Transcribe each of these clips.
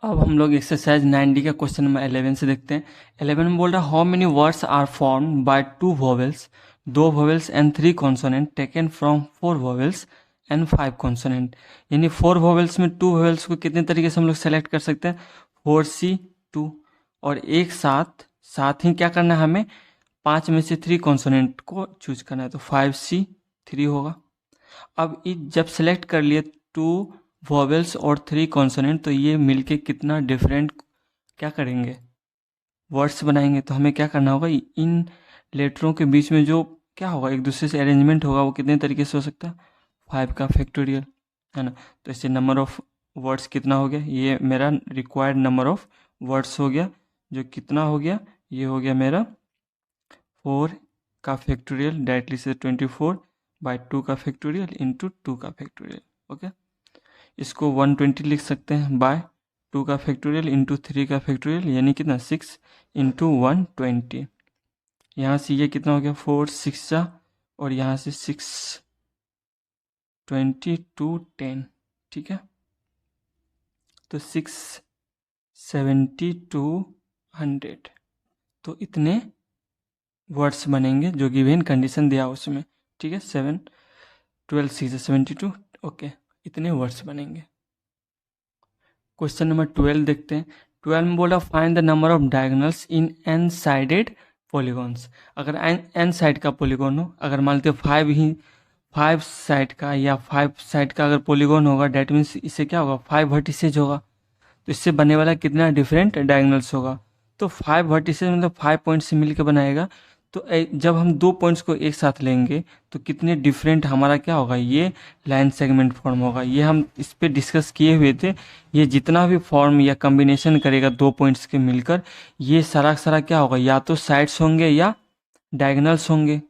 अब हम लोग एक्सरसाइज 9D का क्वेश्चन नंबर 11 से देखते हैं। 11 में बोल रहा है how many words are form by 2 vowels, 2 vowels and 3 consonant taken from 4 vowels and 5 consonant. यानी 4 वोवेल्स में 2 वोवेल्स को कितने तरीके से हम लोग सेलेक्ट कर सकते हैं, 4C2, और एक साथ साथ ही क्या करना है हमें, 5 में से 3 कॉन्सोनेंट को चूज करना है, तो 5C3 होगा। अब जब सेलेक्ट कर लिए 2 वॉवेल्स और 3 कॉन्सोनेंट, तो ये मिलके कितना डिफरेंट क्या करेंगे, वर्ड्स बनाएंगे। तो हमें क्या करना होगा, इन लेटरों के बीच में जो क्या होगा, एक दूसरे से अरेंजमेंट होगा, वो कितने तरीके से हो सकता है, 5 का फैक्टोरियल, है ना। तो इससे नंबर ऑफ वर्ड्स कितना हो गया, ये मेरा रिक्वायर्ड नंबर ऑफ वर्ड्स हो गया, जो कितना हो गया, ये हो गया मेरा 4 का फैक्टोरियल डायरेक्टली से 24 बाय 2 का फैक्टोरियल इंटू 2 का फैक्टोरियल। ओके, इसको 120 लिख सकते हैं बाय 2 का फैक्टोरियल इंटू 3 का फैक्टोरियल, यानी कितना 6 इंटू 120। यहाँ से ये कितना हो गया 4 6 और यहाँ से 6 20 टू 10, ठीक है। तो 670 टू 100, तो इतने वर्ड्स बनेंगे जो गिवन कंडीशन दिया उसमें, ठीक है। 7 12 6 72, ओके, इतने वर्ड्स बनेंगे। क्वेश्चन नंबर 12 देखते हैं। 12 में बोला find the number of diagonals in an sided polygons. अगर एन साइड का पॉलीगॉन हो, अगर मान लेते 5 साइड का या 5 साइड का अगर पॉलीगॉन होगा, डेट मीन्स इससे क्या होगा, 5 वर्टिसेज होगा, तो इससे बनने वाला कितना डिफरेंट डायगोनल्स होगा। तो 5 वर्टिसेज मतलब 5 पॉइंट से मिलकर बनाएगा। तो जब हम 2 पॉइंट्स को एक साथ लेंगे तो कितने डिफरेंट हमारा क्या होगा, ये लाइन सेगमेंट फॉर्म होगा। ये हम इस पे डिस्कस किए हुए थे। ये जितना भी फॉर्म या कॉम्बिनेशन करेगा 2 पॉइंट्स के मिलकर, ये सारा सारा क्या होगा, या तो साइड्स होंगे या डायगोनल्स होंगे।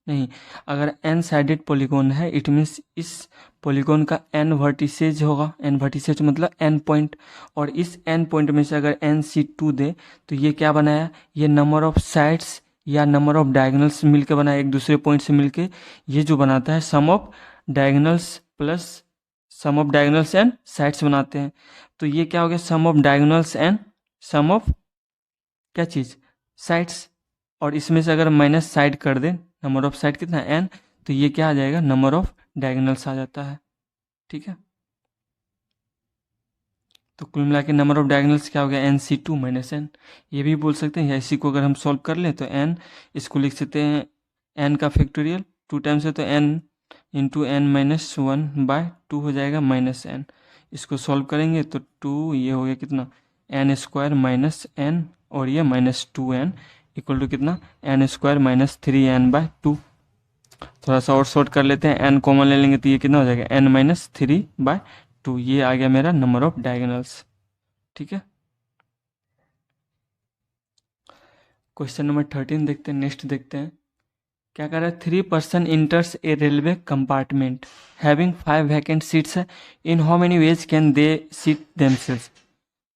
नहीं, अगर एन साइडेड पॉलीगॉन है, इट मीन्स इस पॉलीगॉन का एन वर्टिसेज होगा। एन वर्टिसेज मतलब एन पॉइंट, और इस एन पॉइंट में से अगर NC2 दे तो ये क्या बनाया, ये नंबर ऑफ साइड्स या नंबर ऑफ डायगोनल्स मिलकर बनाया, एक दूसरे पॉइंट से मिलके। ये जो बनाता है sum of diagonals plus sum of diagonals and sides बनाते हैं। तो ये क्या हो गया, sum of diagonals and sum of क्या चीज़, साइड्स। और इसमें से अगर माइनस साइड कर दें, नंबर ऑफ साइड कितना है n, तो ये क्या आ जाएगा, नंबर ऑफ डायगोनल्स आ जाता है, ठीक है। तो कुल मिला के नंबर ऑफ डायगोनल्स क्या हो गया, NC2 माइनस एन। ये भी बोल सकते हैं, या इसी को अगर हम सॉल्व कर लें तो n, इसको लिख सकते हैं n का फैक्टोरियल 2 टाइम्स है तो n इंटू एन माइनस 1/2 हो जाएगा माइनस n। इसको सॉल्व करेंगे तो 2, ये हो गया कितना, n² माइनस n, और ये -2n इक्वल टू कितना, n² माइनस 3n/2। थोड़ा सा और शॉर्ट कर लेते हैं, n कॉमन ले लेंगे तो ये कितना हो जाएगा, n-3/2। ये आ गया मेरा नंबर ऑफ डायगोनल्स, ठीक है। क्वेश्चन नंबर 13 देखते हैं, नेक्स्ट देखते हैं। क्या कर रहा है, 3 person enters a railway compartment having 5 vacant seats है, in how many ways can they seat themselves.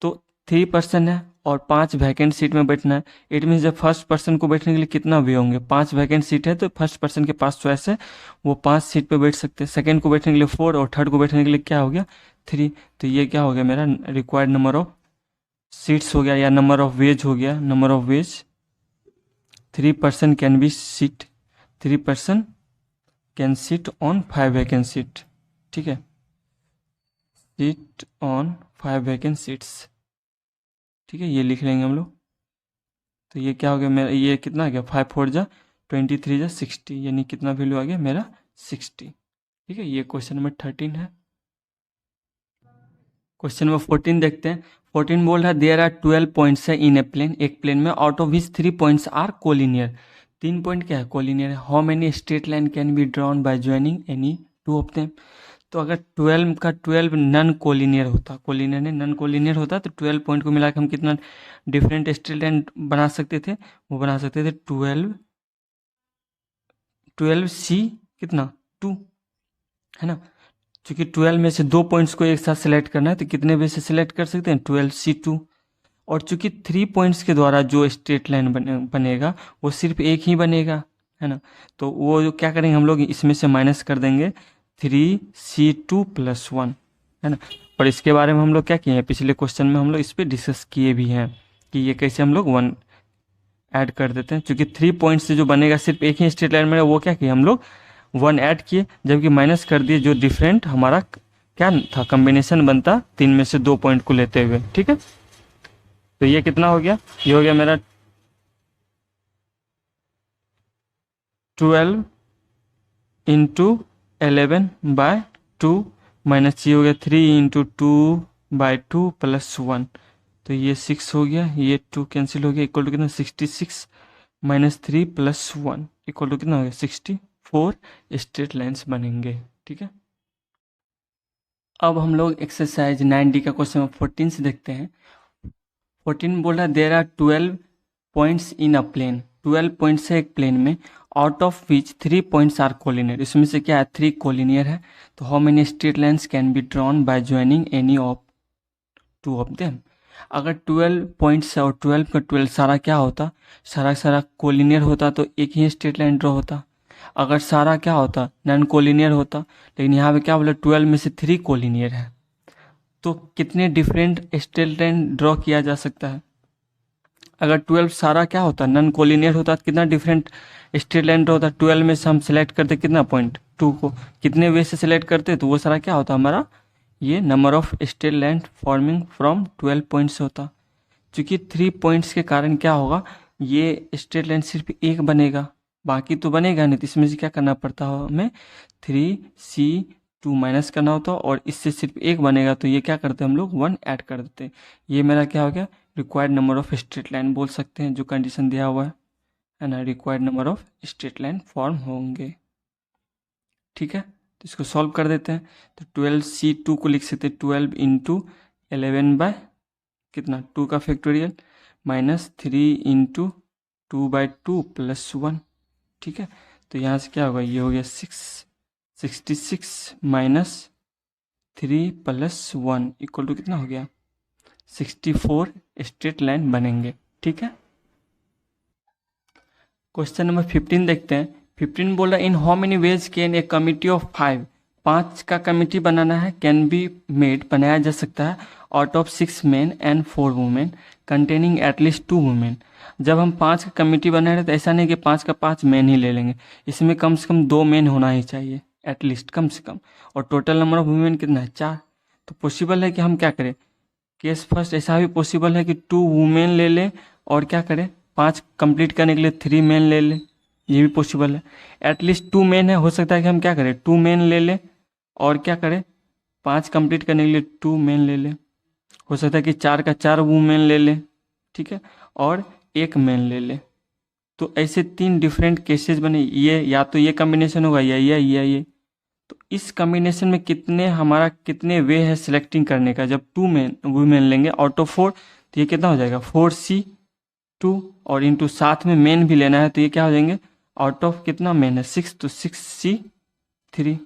तो 3 पर्सन है और 5 वैकेंट सीट में बैठना है। इट मीन्स जब फर्स्ट पर्सन को बैठने के लिए कितना वे होंगे, 5 वैकेंट सीट है, तो फर्स्ट पर्सन के पास चॉइस है, वो 5 सीट पे बैठ सकते हैं। सेकंड को बैठने के लिए 4 और थर्ड को बैठने के लिए क्या हो गया, 3। तो ये क्या हो गया, मेरा रिक्वायर्ड नंबर ऑफ सीट्स हो गया, या नंबर ऑफ वेज हो गया, number of ways. 3 person can be seat, 3 person can seat on 5 vacant seat, ठीक है, सीट ऑन 5 वैकेंट सीट्स, ठीक है, ये लिख लेंगे हम लोग। तो ये क्या हो गया मेरा, ये कितना आ गया, 5 4 जा 23 जा 60, यानी कितना वैल्यू आ गया मेरा 60, ठीक है। ये क्वेश्चन नंबर 13 है। क्वेश्चन नंबर 14 देखते हैं। 14 बोल रहा है देयर आर 12 पॉइंट्स है इन ए प्लेन, एक प्लेन में, out of which 3 points are collinear. 3 point क्या है, कोलिनियर है। How many straight line can be drawn by joining any 2 of them. तो अगर 12 का 12 नन कोलिनियर होता, कोलिनियर ने नन कोलिनियर होता, तो 12 पॉइंट को मिलाकर हम कितना डिफरेंट स्ट्रेट लाइन बना सकते थे, वो बना सकते थे 12C कितना 2, है ना। क्योंकि 12 में से 2 पॉइंट्स को एक साथ सेलेक्ट करना है, तो कितने वे से सेलेक्ट कर सकते हैं, 12C2। और चूंकि 3 पॉइंट्स के द्वारा जो स्ट्रेट लाइन बनेगा वो सिर्फ एक ही बनेगा, है ना। तो वो जो क्या करेंगे हम लोग, इसमें से माइनस कर देंगे 3C2 + 1, है ना। और इसके बारे में हम लोग क्या किए हैं, पिछले क्वेश्चन में हम लोग इस पर डिस्कस किए भी हैं कि ये कैसे हम लोग 1 ऐड कर देते हैं। क्योंकि 3 पॉइंट से जो बनेगा सिर्फ एक ही स्ट्रेट लाइन में, वो क्या किए हम लोग 1 ऐड किए, जबकि माइनस कर दिए जो डिफरेंट हमारा क्या था कॉम्बिनेशन बनता 3 में से 2 पॉइंट को लेते हुए। ठीक है, तो ये कितना हो गया, ये हो गया मेरा 12 इंटू 11/2 माइनस ये हो गया 3 इंटू 2/2 प्लस 1, तो ये 6 हो गया, ये 2 कैंसिल हो गया, इक्वल टू कितना 66 माइनस 3 प्लस 1 इक्वल टू कितना हो गया 64 स्ट्रेट लाइन्स बनेंगे। ठीक है, अब हम लोग एक्सरसाइज 9D का क्वेश्चन 14 से देखते हैं। 14 बोल रहा है there are 12 points in a plane, 12 points है एक प्लेन में, out of which 3 points are collinear, इसमें से क्या है 3 कोलिनियर है। तो how many straight lines can be drawn by joining any of 2 of them. अगर 12 पॉइंट्स है और 12 का 12 सारा क्या होता, सारा कोलिनियर होता तो एक ही स्ट्रेट लाइन ड्रॉ होता। अगर सारा क्या होता नॉन कोलिनियर होता, लेकिन यहाँ पे क्या बोला 12 में से 3 कोलिनियर है, तो कितने डिफरेंट स्ट्रेट लाइन ड्रॉ किया जा सकता है। अगर 12 सारा क्या होता नॉन कोलिनियर होता तो कितना डिफरेंट स्ट्रेट लाइन ड्रॉ होता। 12 में से हम सेलेक्ट करते कितना पॉइंट 2 को, कितने वे से सेलेक्ट करते तो वो सारा क्या होता हमारा, ये number of straight line forming from 12 points होता। क्योंकि 3 पॉइंट्स के कारण क्या होगा, ये स्ट्रेट लाइन सिर्फ एक बनेगा, बाकी तो बनेगा नहीं, तो इसमें से क्या करना पड़ता हो हमें 3C2 माइनस करना होता, और इससे सिर्फ एक बनेगा, तो ये क्या करते हैं हम लोग 1 ऐड कर देते हैं। ये मेरा क्या हो गया required number of straight line बोल सकते हैं, जो कंडीशन दिया हुआ है ना, required number of straight line form होंगे। ठीक है, तो इसको सॉल्व कर देते हैं। तो 12C2 को लिख सकते हैं 12 इंटू 11 बाय कितना 2 का फैक्टोरियल माइनस 3 इंटू 2/2 प्लस 1। ठीक है, तो यहाँ से क्या होगा, ये हो गया 66 माइनस 3 प्लस 1 इक्वल टू कितना हो गया 64 स्ट्रेट लाइन बनेंगे। ठीक है, क्वेश्चन नंबर 15 देखते हैं। 15 बोल रहा है in how many ways can a committee of 5, 5 का कमिटी बनाना है, कैन बी मेड बनाया जा सकता है, out of 6 main and 4 women containing at least 2 women. जब हम 5 का कमिटी बना रहे तो ऐसा नहीं कि 5 का 5 मेन ही ले लेंगे, इसमें कम से कम 2 मेन होना ही चाहिए एटलीस्ट कम से कम, और टोटल नंबर ऑफ वुमेन कितना है 4। तो पॉसिबल है कि हम क्या करें, केस फर्स्ट ऐसा भी पॉसिबल है कि 2 वुमेन ले लें और क्या करें 5 कंप्लीट करने के लिए 3 मेन ले लें, ये भी पॉसिबल है। एटलीस्ट 2 मेन है, हो सकता है कि हम क्या करें 2 मेन ले लें और क्या करें 5 कंप्लीट करने के लिए 2 मेन ले लें, हो सकता है कि 4 का 4 वुमेन ले लें। ठीक है, और 1 मेन ले लें। तो ऐसे 3 डिफरेंट केसेस बने, ये या तो ये कॉम्बिनेशन होगा या ये। तो इस कॉम्बिनेशन में कितने वे है सिलेक्टिंग करने का, जब 2 मेन वुमेन लेंगे आउट ऑफ 4, तो ये कितना हो जाएगा 4C2, और इंटू साथ में मेन भी लेना है, तो ये क्या हो जाएंगे आउट ऑफ कितना मेन है 6, तो 6C3।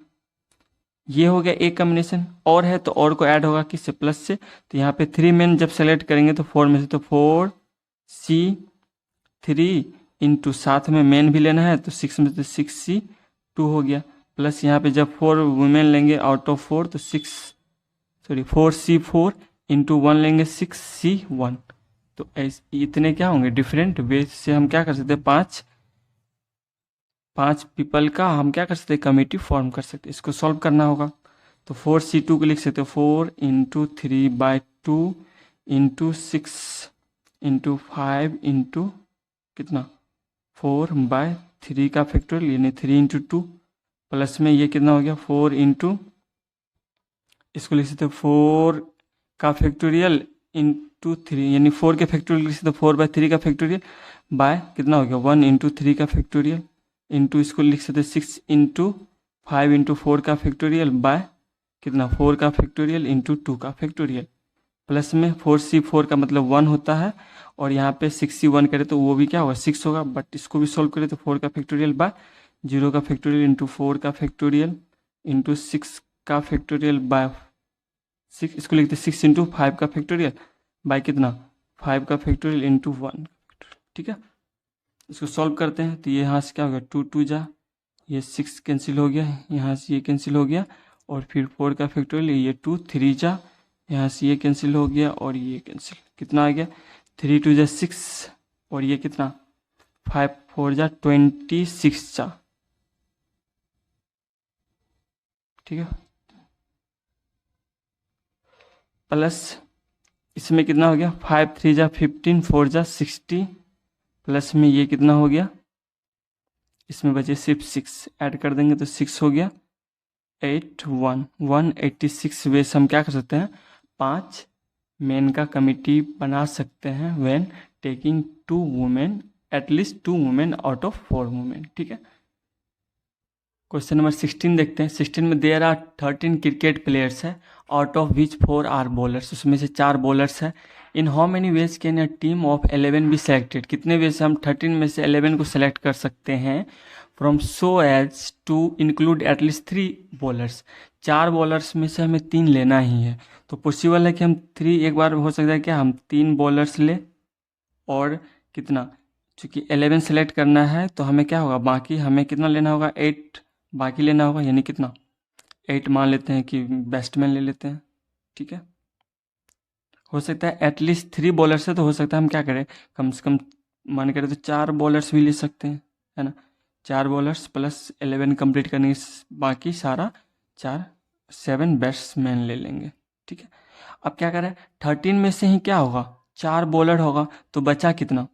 ये हो गया एक कॉम्बिनेशन, और है तो और को ऐड होगा किससे प्लस से, तो यहाँ पे 3 मेन जब सेलेक्ट करेंगे तो 4 में से, तो 4C3 इंटू साथ में मेन भी लेना है, तो 6 में तो 6C2 हो गया, प्लस यहाँ पे जब 4 वुमेन लेंगे आउट ऑफ 4 तो 4C4 इंटू 1 लेंगे 6C1। तो इतने क्या होंगे डिफरेंट वे से हम क्या कर सकते हैं, 5 पीपल का हम क्या कर सकते हैं कमेटी फॉर्म कर सकते हैं। इसको सॉल्व करना होगा, तो 4C2 को लिख सकते हो 4 इंटू 3/2 इंटू 6 इंटू 5 इंटू कितना 4/3 का फैक्टोरियल, यानी 3 इंटू 2 प्लस में ये कितना हो गया 4 इंटू, इसको लिख सकते हो 4 का फैक्टोरियल इंटू 3, यानी 4 के फैक्टोरियल लिख सकते हो 4/3 का फैक्टोरियल बाय कितना हो गया 1 इंटू 3 का फैक्टोरियल, इंटू इसको लिख सकते 6 इंटू 5 इंटू 4 का फैक्टोरियल बाय कितना 4 का फैक्टोरियल इंटू 2 का फैक्टोरियल, प्लस में 4C4 का मतलब 1 होता है, और यहाँ पे 6C1 करे तो वो भी क्या होगा 6 होगा, बट इसको भी सॉल्व करें तो 4 का फैक्टोरियल बाय 0 का फैक्टोरियल इंटू 4 का फैक्टोरियल इंटू 6 का फैक्टोरियल बाय 6, इसको लिखते 6 इंटू 5 का फैक्टोरियल बाय कितना 5 का फैक्टोरियल इंटू 1। ठीक है, इसको सॉल्व करते हैं तो ये यहाँ से क्या हो गया 2 2 जा, ये 6 कैंसिल हो गया, यहाँ से ये कैंसिल हो गया, और फिर 4 का फैक्टोरियल ये 2 3 जा, यहाँ से ये कैंसिल हो गया और ये कैंसिल, कितना आ गया 3 2 जा 6 और ये कितना 5 4 जा 26 जा, ठीक है। प्लस इसमें कितना हो गया 5 3 जा 15 4 जा 60 प्लस में ये कितना हो गया, इसमें बचे सिर्फ 6 ऐड कर देंगे तो 6 हो गया 8 1 186 वे से हम क्या कर सकते हैं 5 मेन का कमिटी बना सकते हैं when taking 2 women at least 2 women out of 4 women, ठीक है। क्वेश्चन नंबर 16 देखते हैं। 16 में देयर आर 13 क्रिकेट प्लेयर्स है out of which 4 are bowlers, उसमें से 4 बॉलर्स है। In how many ways can a team of 11 be selected, कितने वे से हम 13 में से 11 को सेलेक्ट कर सकते हैं from so as to include at least 3 bowlers, 4 bowlers में से हमें 3 लेना ही है। तो पॉसिबल है कि हम 3 एक बार हो सकता है कि हम 3 बॉलर्स ले और कितना, चूँकि 11 सेलेक्ट करना है तो हमें क्या होगा बाकी हमें कितना लेना होगा 8 बाकी लेना होगा, यानी कितना 8 मान लेते हैं कि बैट्समैन ले लेते हैं, ठीक है। हो सकता है एटलीस्ट 3 बॉलर्स है तो हो सकता है हम क्या करें कम से कम मान करें तो 4 बॉलर्स भी ले सकते हैं, है ना। 4 बॉलर्स प्लस 11 कंप्लीट करने के बाकी सारा 7 बैट्समैन ले लेंगे, ठीक है। अब क्या करें 13 में से ही क्या होगा 4 बॉलर होगा तो बचा कितना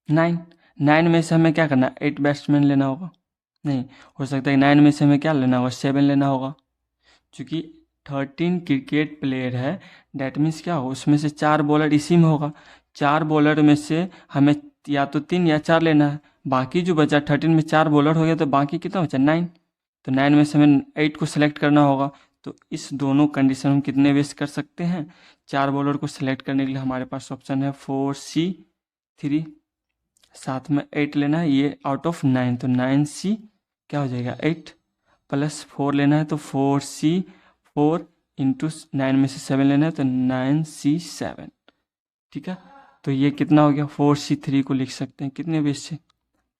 9 में से हमें क्या करना 8 बैट्समैन लेना होगा, नहीं हो सकता है 9 में से हमें क्या लेना होगा 7 लेना होगा, क्योंकि 13 क्रिकेट प्लेयर है डैट मीन्स क्या होगा उसमें से 4 बॉलर इसी में होगा, 4 बॉलर में से हमें या तो 3 या 4 लेना है, बाकी जो बचा 13 में 4 बॉलर हो गया तो बाकी कितना बचा 9, तो 9 में से हमें 8 को सिलेक्ट करना होगा। तो इस दोनों कंडीशन हम कितने वेस्ट कर सकते हैं 4 बॉलर को सिलेक्ट करने के लिए हमारे पास ऑप्शन है 4C3, साथ में 8 लेना है ये आउट ऑफ 9 तो 9C क्या हो जाएगा 8 प्लस 4 लेना है तो 4C4 इंटू 9 में से 7 लेना है तो 9C7, ठीक है। तो ये कितना हो गया 4C3 को लिख सकते हैं कितने बेस से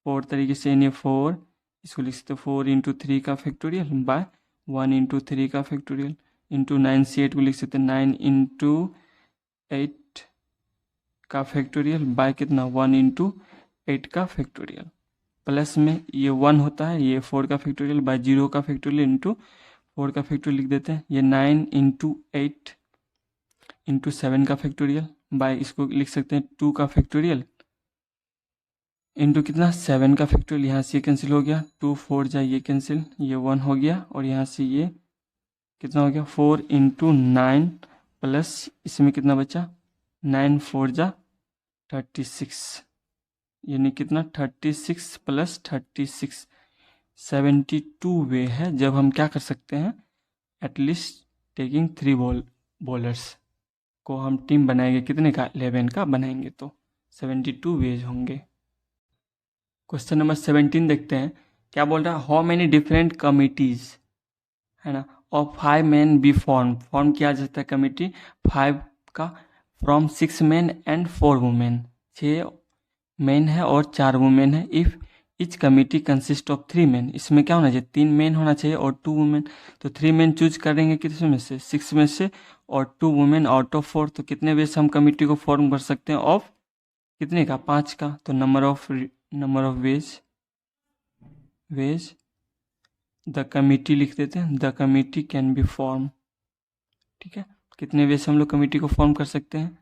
4 तरीके से, यानी 4 इसको लिख सकते हैं 4 इंटू 3 का फैक्टोरियल बाय 1 इंटू 3 का फैक्टोरियल इंटू 9C8 को लिख सकते हैं 9 इंटू 8 का फैक्टोरियल बाय कितना 1 इंटू 8 का फैक्टोरियल, प्लस में ये 1 होता है ये 4 का फैक्टोरियल बाय 0 का फैक्टोरियल इंटू 4 का फैक्टोरियल लिख देते हैं, ये 9 इंटू 8 इंटू 7 का फैक्टोरियल बाय इसको लिख सकते हैं 2 का फैक्टोरियल इंटू कितना 7 का फैक्टोरियल, यहाँ से ये कैंसिल हो गया 2 4 जा ये कैंसिल ये 1 हो गया और यहाँ से ये कितना हो गया 4 इंटू 9 प्लस इसमें कितना बचा 9 4 जा 36, यानी कितना 36 प्लस 36 72 वे है जब हम क्या कर सकते हैं एटलीस्ट टेकिंग 3 बॉलर्स को हम टीम बनाएंगे कितने का 11 का बनाएंगे तो 72 वेज होंगे। क्वेश्चन नंबर 17 देखते हैं क्या बोल रहा है हाउ मेनी डिफरेंट कमिटीज है ना और 5 मैन बी फॉर्म किया जाता है कमिटी 5 का from 6 man and 4 women, 6 man है और 4 वुमेन है। If etch committee consist of 3 man, इसमें क्या होना चाहिए 3 मैन होना चाहिए और 2 वुमेन, तो 3 मैन चूज करेंगे किस में से 6 में से और 2 वुमेन आउट ऑफ 4, तो कितने वे से हम कमिटी को फॉर्म कर सकते हैं ऑफ कितने का 5 का, तो number of ways the committee लिख देते हैं the committee can be form, ठीक है। कितने वे से हम लोग कमिटी को फॉर्म कर सकते हैं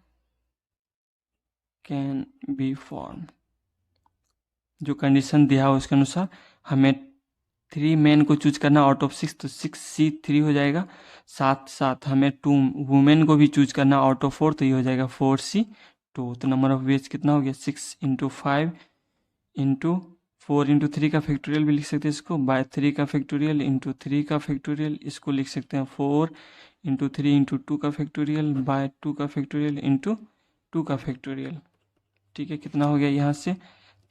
कैन बी फॉर्म, जो कंडीशन दिया हो उसके अनुसार हमें 3 मैन को चूज करना आउट ऑफ 6 तो 6C3 हो जाएगा, साथ साथ हमें 2 वुमेन को भी चूज करना आउट ऑफ 4 तो ये हो जाएगा 4C2, तो नंबर ऑफ वेज कितना हो गया 6 इंटू 5 इंटू 4 इंटू 3 का फैक्टोरियल भी लिख सकते हैं इसको बाय 3 का फैक्टोरियल इंटू 3 का फैक्टोरियल, इसको लिख सकते हैं 4 इंटू 3 इंटू 2 का फैक्टोरियल बाय 2 का फैक्टोरियल इंटू 2 का फैक्टोरियल, ठीक है। कितना हो गया यहाँ से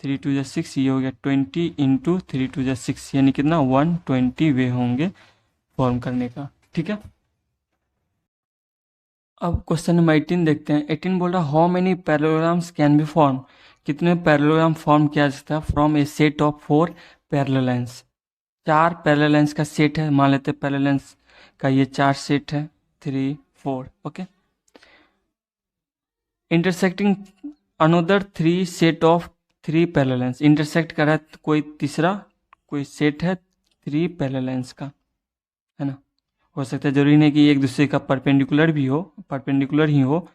3 2 जा 6 ये हो गया 20 इंटू 3 2 जा 6 यानी कितना 120 वे होंगे फॉर्म करने का, ठीक है। अब क्वेश्चन नंबर 18 देखते हैं। 18 बोल रहा है how many parallelograms can be form, कितने पैरेललोग्राम फॉर्म किया जा सकता है from A set of 4 parallel lines, 4 parallel lines का सेट है, मान लेते हैं पैरेलल लाइंस का ये 4 सेट है 3 4, okay. Intersecting another 3 set of 3 parallel lines, intersect कर रहा है कोई तीसरा कोई सेट है 3 पैरेलल लाइन्स का, है ना। हो सकता है, जरूरी नहीं कि एक दूसरे का परपेंडिकुलर भी हो, परपेंडिकुलर ही हो,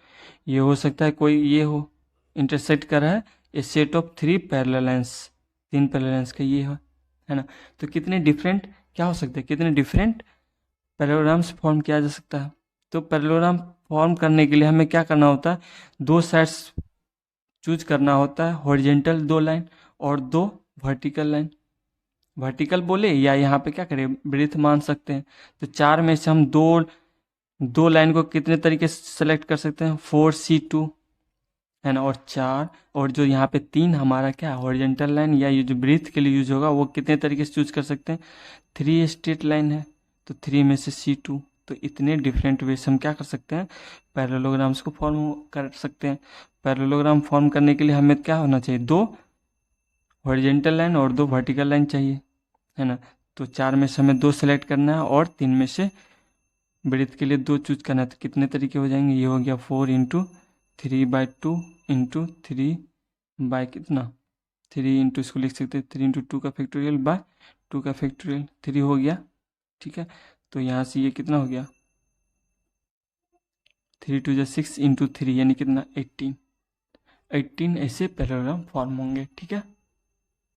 ये हो सकता है कोई ये हो, इंटरसेक्ट कर रहा है a set of 3 parallel lines, 3 parallel lines का ये है ना। तो कितने डिफरेंट क्या हो सकते हैं, कितने डिफरेंट पैरेललोग्राम्स फॉर्म किया जा सकता है। तो पैरेललोग्राम फॉर्म करने के लिए हमें क्या करना होता है, 2 साइड्स चूज करना होता है, हॉरिजेंटल 2 लाइन और 2 वर्टिकल लाइन। वर्टिकल बोले या यहाँ पे क्या करें, ब्रीथ मान सकते हैं। तो 4 में से हम दो लाइन को कितने तरीके से सेलेक्ट कर सकते हैं, 4C2 है ना, और 4 और जो यहाँ पे 3 हमारा क्या हॉरिजेंटल लाइन या ये जो ब्रीथ के लिए यूज होगा वो कितने तरीके से चूज कर सकते हैं, 3 स्ट्रेट लाइन है तो 3 में से C2। तो इतने डिफरेंट वे से हम क्या कर सकते हैं, पैरेललोग्राम्स को फॉर्म कर सकते हैं। पैरेललोग्राम फॉर्म करने के लिए हमें क्या होना चाहिए, 2 हॉरिजेंटल लाइन और 2 वर्टिकल लाइन चाहिए, है ना। तो 4 में से हमें 2 सेलेक्ट करना है और 3 में से ब्रीथ के लिए 2 चूज करना है। तो कितने तरीके हो जाएंगे, ये हो गया 4×3/2 इंटू 3 कितना 3 इंटू, इसको लिख सकते हैं 3×2 का फैक्टोरियल बाय 2 का फैक्टोरियल, 3 हो गया, ठीक है। तो यहाँ से ये कितना हो गया, 3×2 = 6 इंटू 3 यानी कितना 18 ऐसे पैरेललोग्राम फॉर्म होंगे, ठीक है।